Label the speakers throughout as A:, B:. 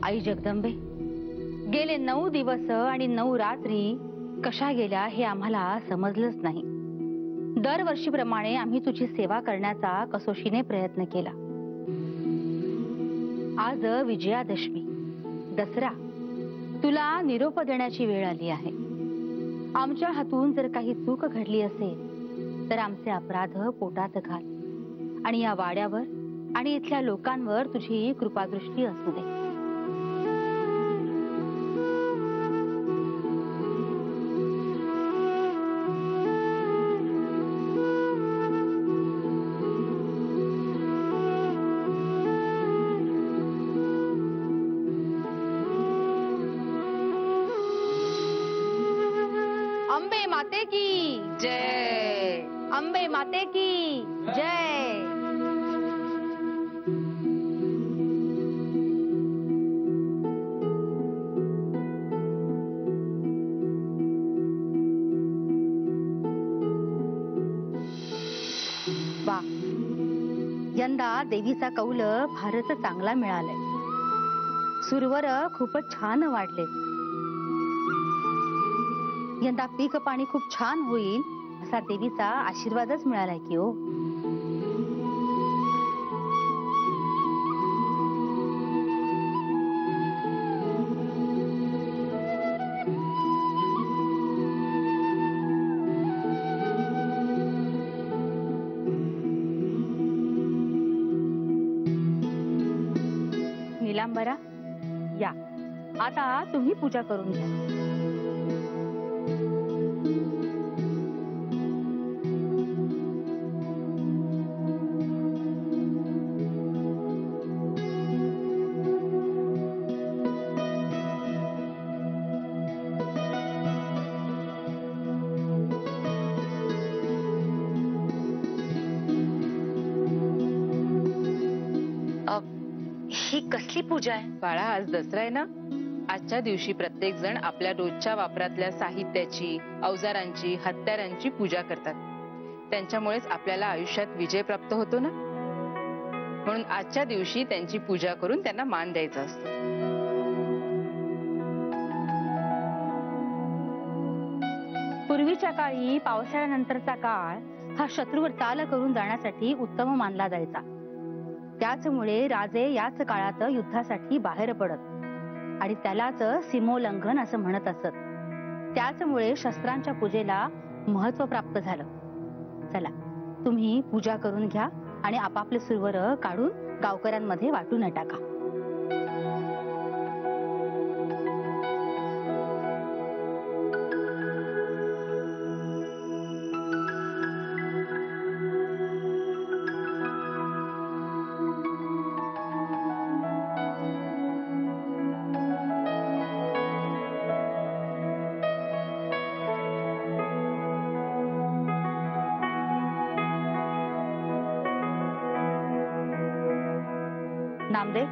A: आई जगदंबे, गेले 9 दिवस आणि 9 रात्री कशा गेल्या हे आम्हाला समजलंच नाही। दरवर्षीप्रमाणे आम्ही तुझी सेवा करण्याचा कसोशीने प्रयत्न केला। आज विजयादशमी, दसरा, तुला निरोप देण्याची वेळ आली आहे। आमच्या हातून जर काही चूक घडली असेल तर आमचे अपराध पोटात घाल आणि या वाड्यावर आणि इथल्या लोकांवर तुझी कृपादृष्टी असू दे। अंबे माते की जय, अंबे माते की जय। वा, यंदा देवीचा कौल फारच चांगला मिळालाय। सुरवर खूपच छान वाढले। यंदा पीक पाणी खूप छान होईल असा देवीचा आशीर्वादच मिळालाय की हो। नीलांबरा, या आता तुम्ही पूजा करून घ्या।
B: ही कसली पूजा आहे
C: बाळा? आज दसरा आहे ना। आजच्या दिवशी प्रत्येक जण आपल्या रोजच्या वापरातल्या साहित्याची, अवजारांची, हत्यारांची पूजा करतात। त्यांच्यामुळेच आपल्याला आयुष्यात विजय प्राप्त होतो ना। म्हणून आजच्या दिवशी त्यांची पूजा करून त्यांना मान द्यायचा असतो।
A: पूर्वीच्या काळी पावसाळ्यानंतरचा काळ हा शत्रूवर चाल करून जाण्यासाठी उत्तम मानला जायचा। त्याचमुळे राजे याच काळात युद्धासाठी बाहेर पडत आणि त्यालाच सीमोल्लंघन असं म्हणत असत। त्याचमुळे शस्त्रांच्या पूजेला महत्त्व प्राप्त झालं। चला, तुम्ही पूजा करून घ्या आणि आपापले सुरवर काढून गावकऱ्यांमध्ये वाटून टाका। नामदेव,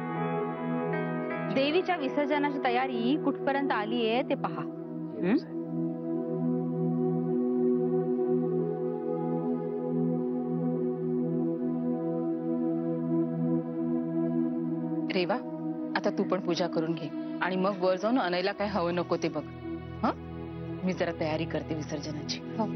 A: देवीच्या विसर्जनाची तयारी कुठपर्यंत आली आहे ते पहा।
C: रेवा, आता तू पण पूजा करून घे आणि मग वर जाऊन अनयला काय हवं नको ते बघ। हं, मी जरा तयारी करते विसर्जनाची। हो।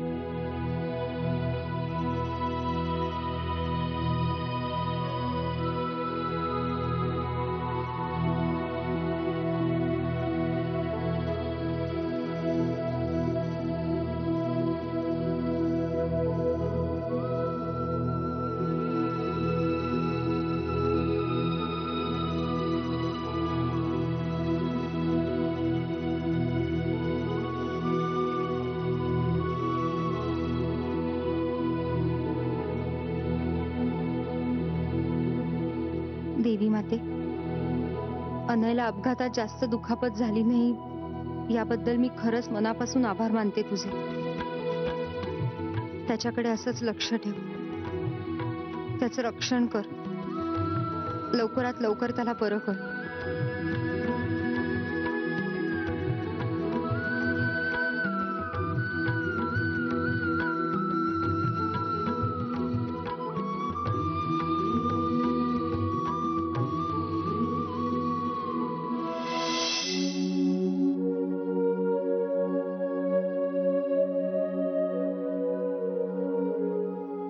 D: देवी माते, अनयला अपघातात जास्त दुखापत झाली नाही याबद्दल मी खरंच मनापासून आभार मानते तुझे। त्याच्याकडे असंच लक्ष ठेव, त्याचं रक्षण कर, लवकरात लवकर त्याला बरं कर।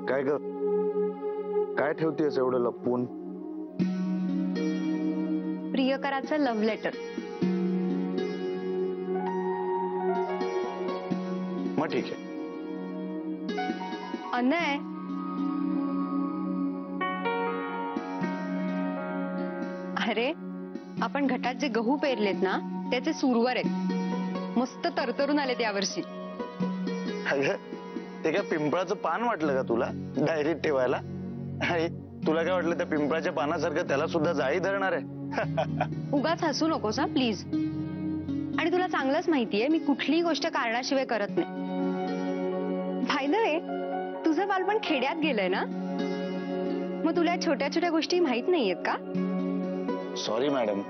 E: काय ग, काय ठेवतेस एवढं लपवून?
D: प्रियकराचं लव्ह लेटर.
E: मग ठीक आहे.
D: अनय, अरे आपण घटात जे गहू पेरलेत ना त्याचे सुरवर आहेत, मस्त तरतरून आलेत यावर्षी.
E: अगं ते काय पिंपळाचं पान वाटलं का तुला डायरीत ठेवायला? आणि तुला काय वाटलं त्या पिंपळाच्या पानासारखं त्याला सुद्धा जाळी धरणार आहे?
D: उगाच हसू नकोस हा प्लीज. आणि तुला चांगलंच माहितीये मी कुठलीही गोष्ट कारणाशिवाय करत नाही. बाय द वे, तुझं बालपण खेड्यात गेलंय ना, मग तुला छोट्या छोट्या गोष्टी माहित नाहीयेत का?
E: सॉरी मॅडम,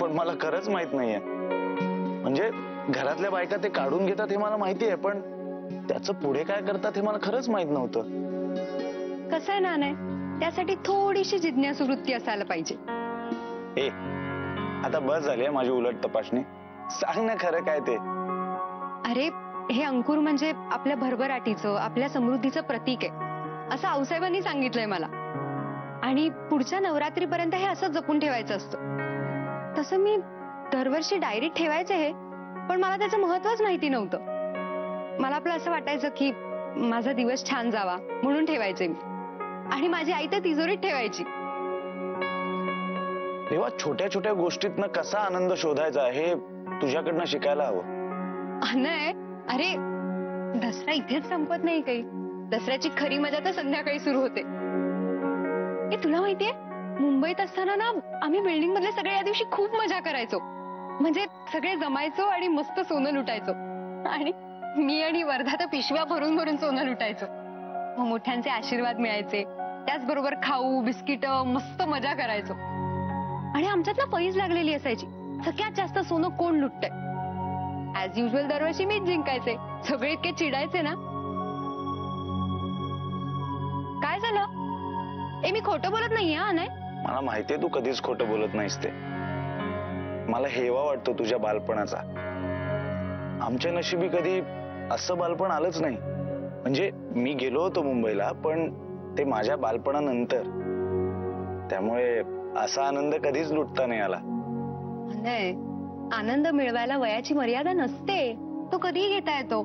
E: पण मला खरंच माहित नाहीये. म्हणजे घरातल्या बायका ते काढून घेतात हे मला माहिती आहे, पण त्याचं पुढे काय करतात हे मला खरंच माहित नव्हतं.
D: कसं आहे ना, नाही त्यासाठी थोडीशी जिज्ञासू वृत्ती असायला पाहिजे.
E: ए, आता बस झाली माझी उलट तपासणी. सांग ना खरं काय ते.
D: अरे हे अंकुर म्हणजे आपल्या भरभराटीचं, आपल्या समृद्धीचं प्रतीक आहे असं आऊसाहेबांनी सांगितलंय मला. आणि पुढच्या नवरात्रीपर्यंत हे असं जपून ठेवायचं असतं. तसं मी दरवर्षी डायरीत ठेवायचे हे, पण मला त्याचं महत्वच माहिती नव्हतं. मला आपलं असं वाटायचं की माझा दिवस छान जावा म्हणून ठेवायचे मी, आणि माझी आई तर तिजोरीत ठेवायची.
E: तेव्हा छोट्या छोट्या गोष्टीतनं कसा आनंद शोधायचा हे तुझ्याकडनं शिकायला हवं.
D: नाही, अरे दसरा इथेच संपत नाही काही. दसऱ्याची खरी मजा तर संध्याकाळी सुरू होते. हे तुला माहितीये, मुंबईत असताना ना आम्ही बिल्डिंग मधले सगळे या दिवशी खूप मजा करायचो. म्हणजे सगळे जमायचो आणि मस्त सोनं लुटायचो. आणि मी आणि वर्धा तर पिशव्या भरून भरून सोनं लुटायचो. मग मोठ्यांचे आशीर्वाद मिळायचे, त्याचबरोबर खाऊ बिस्किट, मस्त मजा करायचो. आणि आमच्यात ना पैज लागलेली असायची, सगळ्यात जास्त सोनं कोण लुटतंय. ऍज युजल दरवर्षी मीच जिंकायचे. सगळे इतके चिडायचे ना. काय झालं? ए, मी खोटं बोलत नाहीये हा. नाही,
E: मला माहितीये तू कधीच खोटं बोलत नाहीस ते. मला हेवा वाटतो तुझ्या बालपणाचा. आमच्या नशिबी कधी असं बालपण आलंच नाही. म्हणजे मी गेलो होतो मुंबईला, पण ते माझ्या बालपणानंतर. त्यामुळे असा आनंद कधीच लुटता नाही आला.
D: नाही, आनंद मिळवायला वयाची मर्यादा नसते, तो कधीही घेता येतो.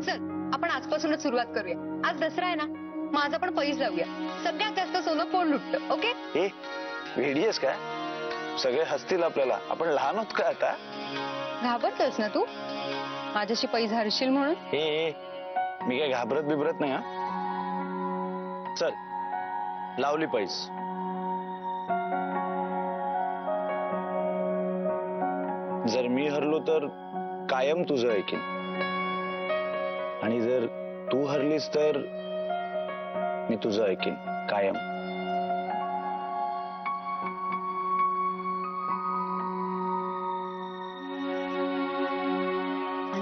D: चल आपण आजपासूनच सुरुवात करूया. आज दसरा आहे ना, माझं पण पैज लावूया. सगळ्यात जास्त सोनं कोण लुटतं. ओके?
E: ए, वेडी आहेस काय? सगळे हसतील आपल्याला. आपण लहान होत का आता?
D: घाबरतोस ना तू माझ्याशी पैज हरशील म्हणून?
E: ए, मी काय घाबरत बिबरत नाही हा. चल लावली पैज. जर मी हरलो तर कायम तुझं ऐकीन, आणि जर तू हरलीस तर मी तुझं ऐकीन कायम.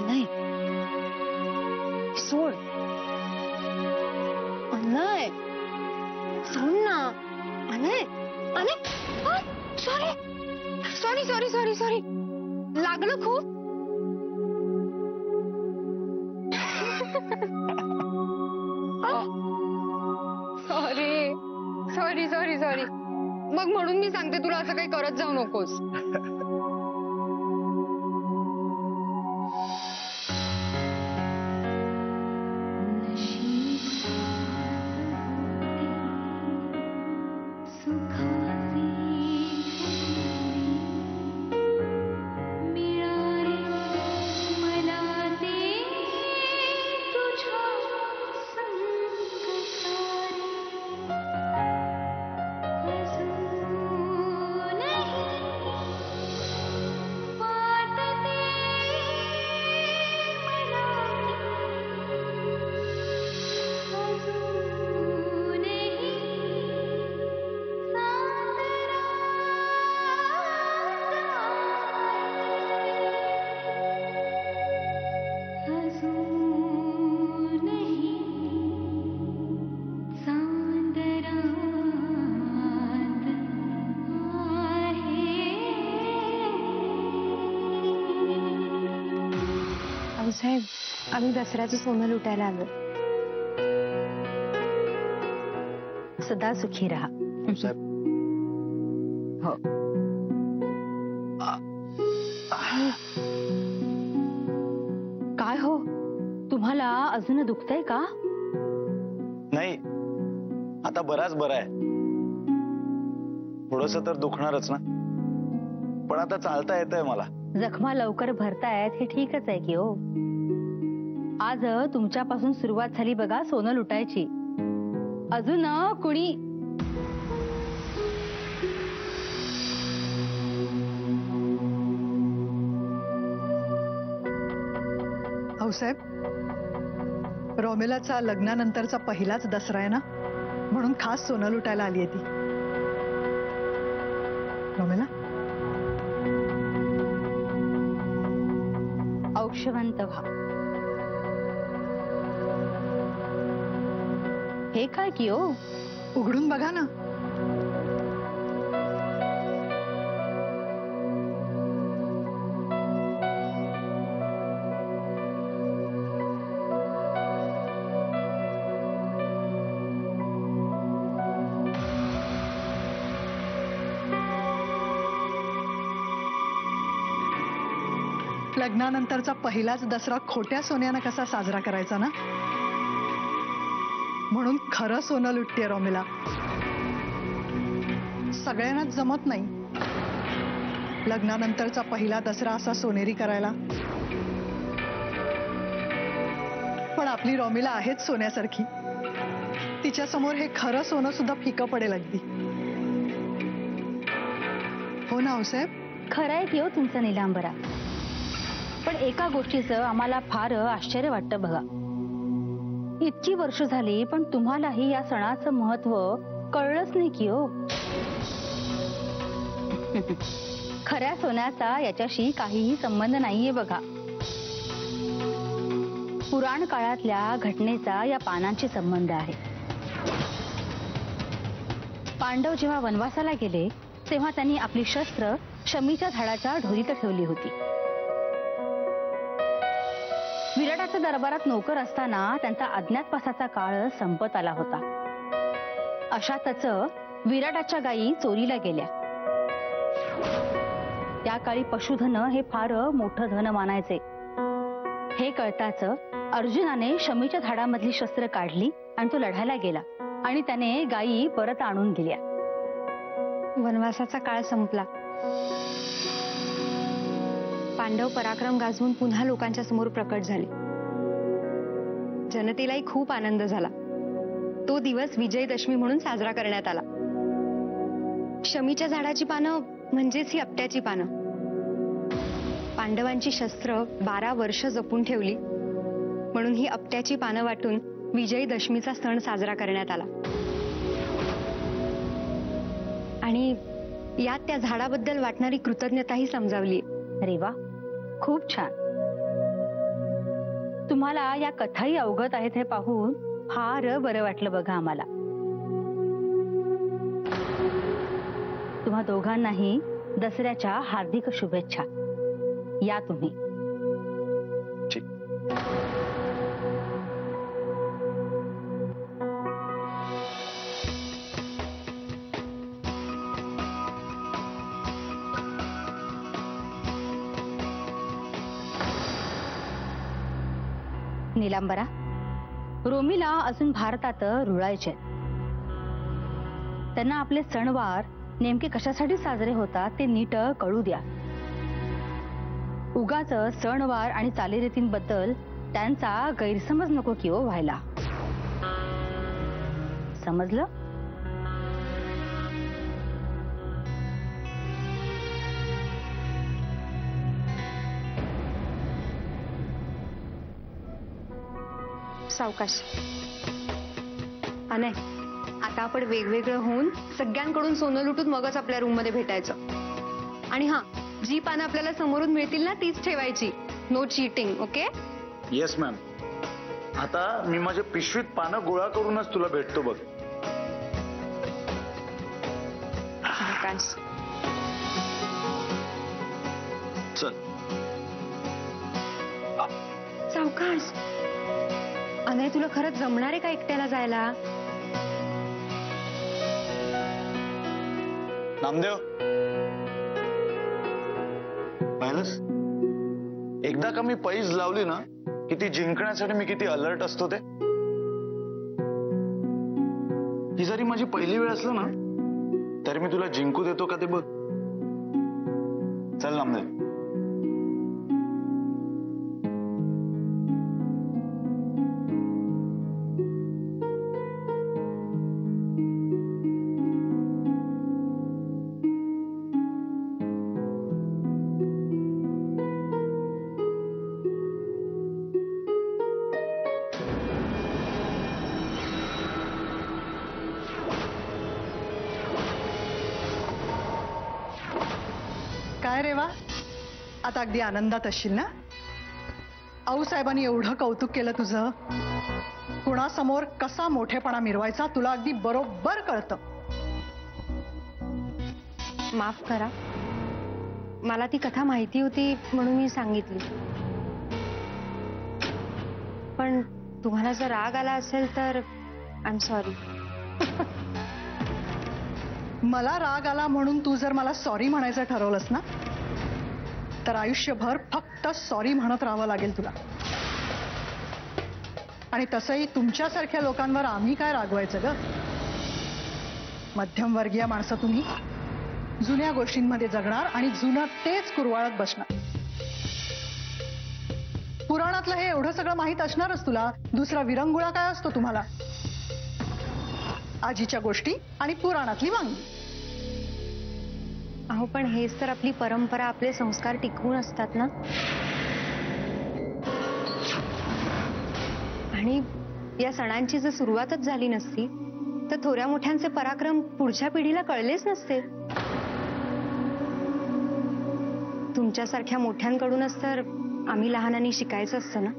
D: नाही, सोड. नाही, सोड ना. नाही, sorry sorry sorry sorry sorry, लागलं खूप. Sorry sorry sorry sorry. मग म्हणून मी सांगते तुला असं काही करत जाऊ नकोस. साहेब, आम्ही दसऱ्याचं सोनं लुटायला आलो.
A: सदा सुखी राहा.
E: साहेब
A: हो. काय हो, तुम्हाला अजून दुखतंय का?
E: नाही, आता बराच बरा आहे. थोडस तर दुखणारच ना, पण आता चालता येतंय मला.
A: जखमा लवकर भरतायत हे ठीकच आहे की हो. आज तुमच्यापासून सुरुवात झाली बघा सोनं लुटायची. अजून कुणी
F: भाऊसाहेब, रोमिलाचा लग्नानंतरचा पहिलाच दसरा आहे ना, म्हणून खास सोनं लुटायला आली आहे ती. रोमिला,
A: औक्षवंत व्हा. हे काय की हो?
F: उघडून बघा ना. लग्नानंतरचा पहिलाच दसरा खोट्या सोन्यानं कसा साजरा करायचा ना, म्हणून खरं सोनं लुटतेय रोमिला. सगळ्यांनाच जमत नाही लग्नानंतरचा पहिला दसरा असा सोनेरी करायला, पण आपली रोमिला आहेच सोन्यासारखी. तिच्या समोर हे खरं सोनं सुद्धा फिकं पडेल अगदी. हो ना भाऊसाहेब?
A: खरं आहे की हो तुमचं निलांबरा. पण एका गोष्टीचं आम्हाला फार आश्चर्य वाटतं बघा. इतकी वर्ष झाली पण तुम्हालाही या सणाचं महत्व कळलंच नाही की हो. खऱ्या सोन्याचा याच्याशी काहीही संबंध नाहीये बघा. पुराण काळातल्या घटनेचा या पानांशी संबंध आहे. पांडव जेव्हा वनवासाला गेले तेव्हा त्यांनी आपली शस्त्र शमीच्या झाडाच्या ढोलीत ठेवली होती. विराटाच्या दरबारात नोकर असताना त्यांचा अज्ञातवासाचा काळ संपत आला होता. अशातच विराटाच्या गायी चोरीला गेल्या. त्या काळी पशुधन हे फार मोठं धन मानायचे. हे कळताच अर्जुनाने शमीच्या झाडामधली शस्त्र काढली आणि तो लढायला गेला आणि त्याने गायी परत आणून दिल्या.
D: वनवासाचा काळ संपला. पांडव पराक्रम गाजवून पुन्हा लोकांच्या समोर प्रकट झाले. जनतेलाही खूप आनंद झाला. तो दिवस विजयदशमी म्हणून साजरा करण्यात आला. शमीच्या झाडाची पानं म्हणजेच ही आपट्याची पानं. पांडवांची शस्त्र 12 वर्ष जपून ठेवली म्हणून ही आपट्याची पानं वाटून विजयदशमीचा सण साजरा करण्यात आला. आणि यात त्या झाडाबद्दल वाटणारी कृतज्ञताही समजावली.
A: अरे वा, खूप छान. तुम्हाला या कथाही अवगत आहेत हे पाहून फार बरं वाटलं बघा आम्हाला. तुम्हा दोघांनाही दसऱ्याच्या हार्दिक शुभेच्छा. या तुम्ही.
E: ठीक.
A: निलांबरा, रोमिला अजून भारतात रुळायचे. त्यांना आपले सणवार नेमके कशासाठी साजरे होतात ते नीट कळू द्या. उगाच सणवार आणि चालीरीतींबद्दल त्यांचा गैरसमज नको की हो व्हायला. समजलं?
D: सावकाश. अनय, आता आपण वेगवेगळं होऊन सगळ्यांकडून सोनं लुटून मगच आपल्या रूम मध्ये भेटायचं. आणि हा, जी पानं आपल्याला समोरून मिळतील ना तीच ठेवायची. No cheating. Okay?
E: Yes ma'am. आता मी माझ्या पिशवीत पानं गोळा करूनच तुला भेटतो बघ.
D: सावकाश.
E: चल.
D: सावकाश. अनय, तुला खरंच जमणार आहे का एकट्याला जायला?
E: नामदेव, पाहिलंस एकदा का मी पैज लावली ना की ती जिंकण्यासाठी मी किती अलर्ट असतो ते. ही जरी माझी पहिली वेळ असलं ना तरी मी तुला जिंकू देतो का ते बघ. चल नामदेव.
F: काय रेवा, आता अगदी आनंदात असशील ना? आऊसाहेबांनी एवढं कौतुक केलं तुझं. कुणासमोर कसा मोठेपणा मिरवायचा तुला अगदी बरोबर कळतं.
D: माफ करा, मला ती कथा माहिती होती म्हणून मी सांगितली. पण तुम्हाला जर राग आला असेल तर आय एम सॉरी.
F: मला राग आला म्हणून तू जर मला सॉरी म्हणायचं ठरवलंस ना तर आयुष्यभर फक्त सॉरी म्हणत राहावं लागेल तुला. आणि तसंही तुमच्यासारख्या लोकांवर आम्ही काय रागवायचं ग? मध्यमवर्गीय माणसं तुम्ही, जुन्या गोष्टींमध्ये जगणार आणि जुनं तेच कुरवाळत बसणार. पुराणातलं हे एवढं सगळं माहीत असणारच तुला. दुसरा विरंगुळा काय असतो तुम्हाला? आजीच्या गोष्टी आणि पुराणातली वांगी.
D: अहो पण हेच तर आपली परंपरा, आपले संस्कार टिकवून असतात ना. आणि या सणांची जर सुरुवातच झाली नसती तर थोड्या मोठ्यांचे पराक्रम पुढच्या पिढीला कळलेच नसते. तुमच्यासारख्या मोठ्यांकडूनच तर आम्ही लहानांनी शिकायचं असतं ना.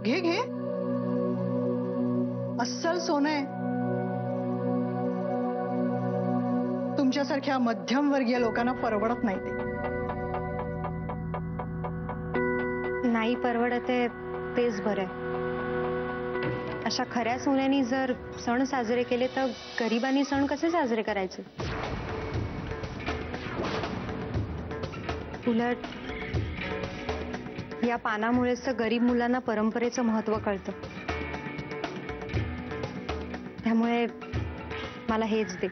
F: घे घे, अस्सल सोनं आहे. तुमच्यासारख्या मध्यमवर्गीय लोकांना परवडत नाही ते.
D: नाही परवडत आहे तेच बरं आहे. अशा खऱ्या सोन्यानी जर सण साजरे केले तर गरिबांनी सण कसे साजरे करायचे? उलट या पानामुळेच तर गरीब मुलांना परंपरेचं महत्त्व कळतं. त्यामुळे मला हेच दे.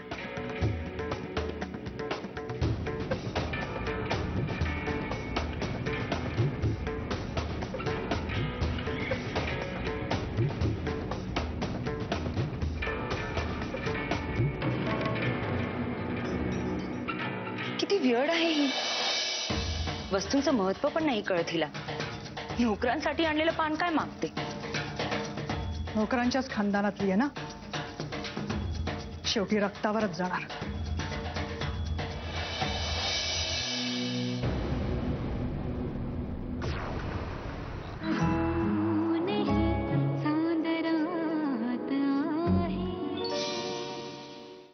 B: किती वेळ आहे ही. वस्तूंचं महत्व पण नाही कळत हिला. नोकरांसाठी आणलेलं पान काय मागते?
F: नोकरांच्याच खानदानातली आहे ना, शेवटी रक्तावरच जाणार.